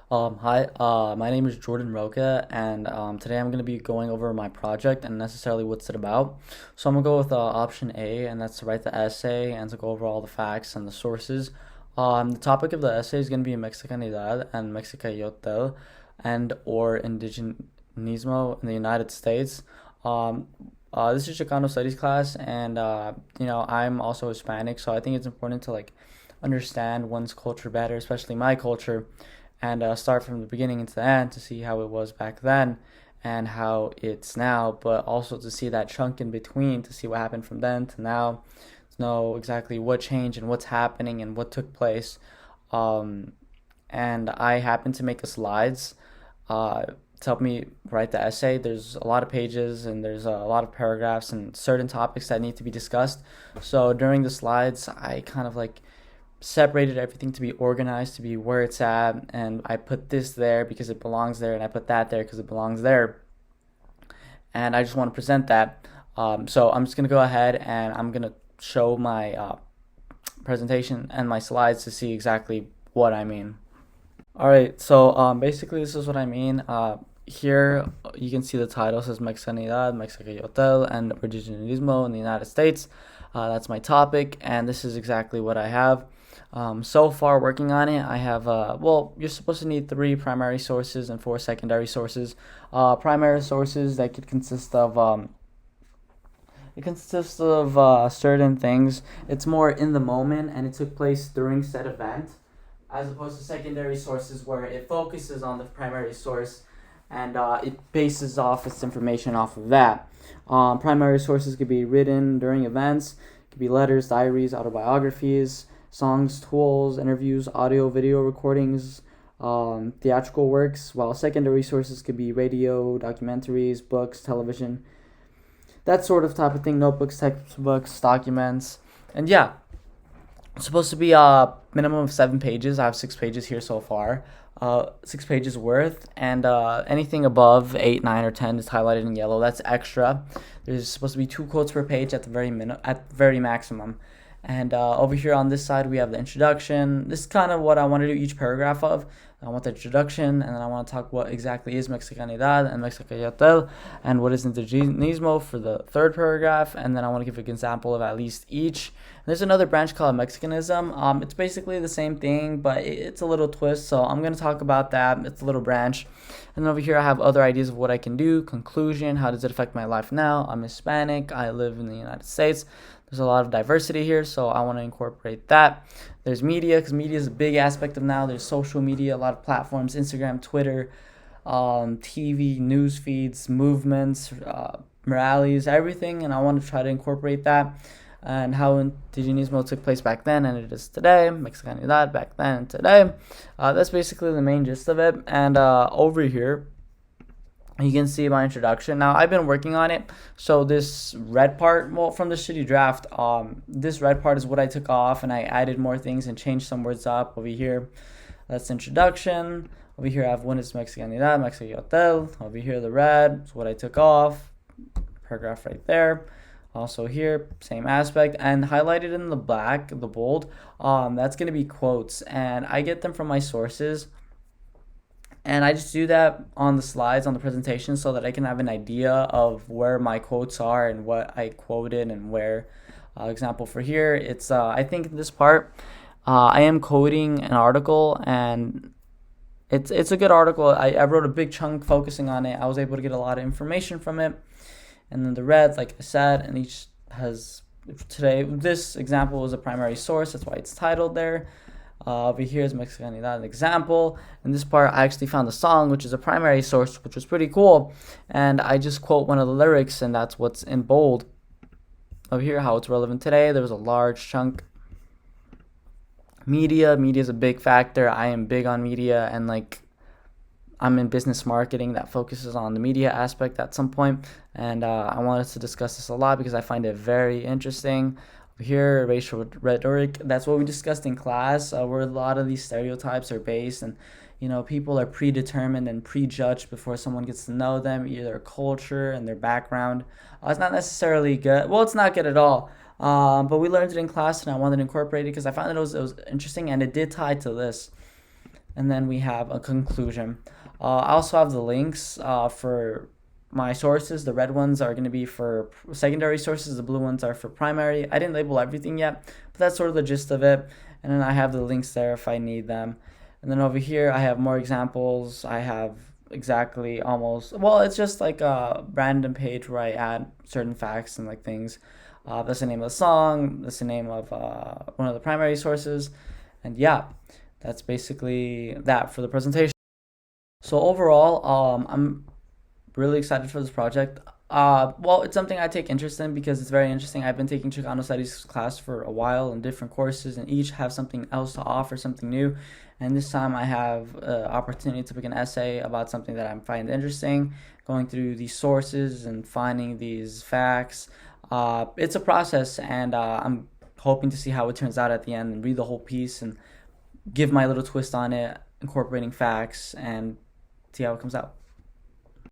Hi, my name is Jordan Roca, and today I'm going to be going over my project and necessarily what's it about. So I'm going to go with option A, and that's to write the essay and to go over all the facts and the sources. The topic of the essay is going to be Mexicanidad and Mexicayotel and or indigenismo in the United States. Um, this is Chicano Studies class, and I'm also Hispanic, so I think it's important to understand one's culture better, especially my culture, and start from the beginning into the end to see how it was back then and how it's now, but also to see that chunk in between to see what happened from then to now, to know exactly what changed and what's happening and what took place. Um, and I happened to make the slides to help me write the essay. There's a lot of pages and there's a lot of paragraphs and certain topics that need to be discussed. So during the slides, I kind of separated everything to be organized, to be where it's at, and I put this there because it belongs there, and I put that there because it belongs there, and I just want to present that. So I'm just gonna go ahead and I'm gonna show my presentation and my slides to see exactly what I mean. All right, so basically this is what I mean. Here you can see the title says Mexicanidad, Mexicayotel, and Originalismo in the United States. That's my topic, and this is exactly what I have. So far working on it, I have, you're supposed to need three primary sources and four secondary sources. Primary sources that could consist of, certain things. It's more in the moment and it took place during said event, as opposed to secondary sources where it focuses on the primary source and it bases off its information off of that. Primary sources could be written during events, it could be letters, diaries, autobiographies, songs, tools, interviews, audio, video recordings, theatrical works, while secondary sources could be radio, documentaries, books, television, that sort of type of thing, notebooks, textbooks, documents, and yeah. It's supposed to be a minimum of 7 pages. I have 6 pages here so far. 6 pages worth, and anything above 8, 9, or 10 is highlighted in yellow. That's extra. There's supposed to be 2 quotes per page at the very maximum. And over here on this side, we have the introduction. This is kind of what I want to do each paragraph of. I want the introduction, and then I want to talk what exactly is Mexicanidad and Mexicayotel, and what is indigenismo for the third paragraph, and then I want to give an example of at least each. And there's another branch called Mexicanism. It's basically the same thing, but it's a little twist, so I'm going to talk about that. It's a little branch. And then over here, I have other ideas of what I can do. Conclusion, how does it affect my life now? I'm Hispanic. I live in the United States. There's a lot of diversity here, so I want to incorporate that. There's media, because media is a big aspect of now. There's social media, a lot of platforms, Instagram, Twitter, TV, news feeds, movements, rallies, everything, and I want to try to incorporate that and how indigenismo took place back then and it is today, Mexicanidad back then and today. That's basically the main gist of it, and over here, you can see my introduction. Now I've been working on it, so this red part, well, from the shitty draft, this red part is what I took off, and I added more things and changed some words up. Over here, that's the introduction. Over here I have one is Mexicanidad, Mexicayotel. Over here the red is what I took off, paragraph right there. Also here, same aspect, and highlighted in the black, the bold, that's going to be quotes, and I get them from my sources. And I just do that on the slides on the presentation so that I can have an idea of where my quotes are and what I quoted and where. Example for here, it's I think this part, I am quoting an article, and it's a good article. I wrote a big chunk focusing on it. I was able to get a lot of information from it. And then the red, like I said, and each has, today, this example is a primary source. That's why it's titled there. Over here is Mexicanidad, an example. In this part, I actually found a song, which is a primary source, which was pretty cool. And I just quote one of the lyrics, and that's what's in bold. Over here, how it's relevant today. There was a large chunk. Media is a big factor. I am big on media, and I'm in business marketing that focuses on the media aspect at some point. And I wanted to discuss this a lot because I find it very interesting. Here, racial rhetoric, that's what we discussed in class, where a lot of these stereotypes are based, and people are predetermined and prejudged before someone gets to know them, either their culture and their background. It's not necessarily good. Well, it's not good at all. But we learned it in class, and I wanted to incorporate it because I found that it was interesting, and it did tie to this. and then we have a conclusion. I also have the links for my sources. The red ones are going to be for secondary sources, the blue ones are for primary. I didn't label everything yet, but that's sort of the gist of it. And then I have the links there if I need them. And then over here, I have more examples. I have exactly almost, well, it's just like a random page where I add certain facts and like things. That's the name of the song, that's the name of one of the primary sources. And yeah, that's basically that for the presentation. So overall, I'm really excited for this project. Well, it's something I take interest in because it's very interesting. I've been taking Chicano Studies class for a while in different courses, and each have something else to offer, something new. And this time I have opportunity to pick an essay about something that I find interesting, going through these sources and finding these facts. It's a process, and I'm hoping to see how it turns out at the end and read the whole piece and give my little twist on it, incorporating facts, and see how it comes out.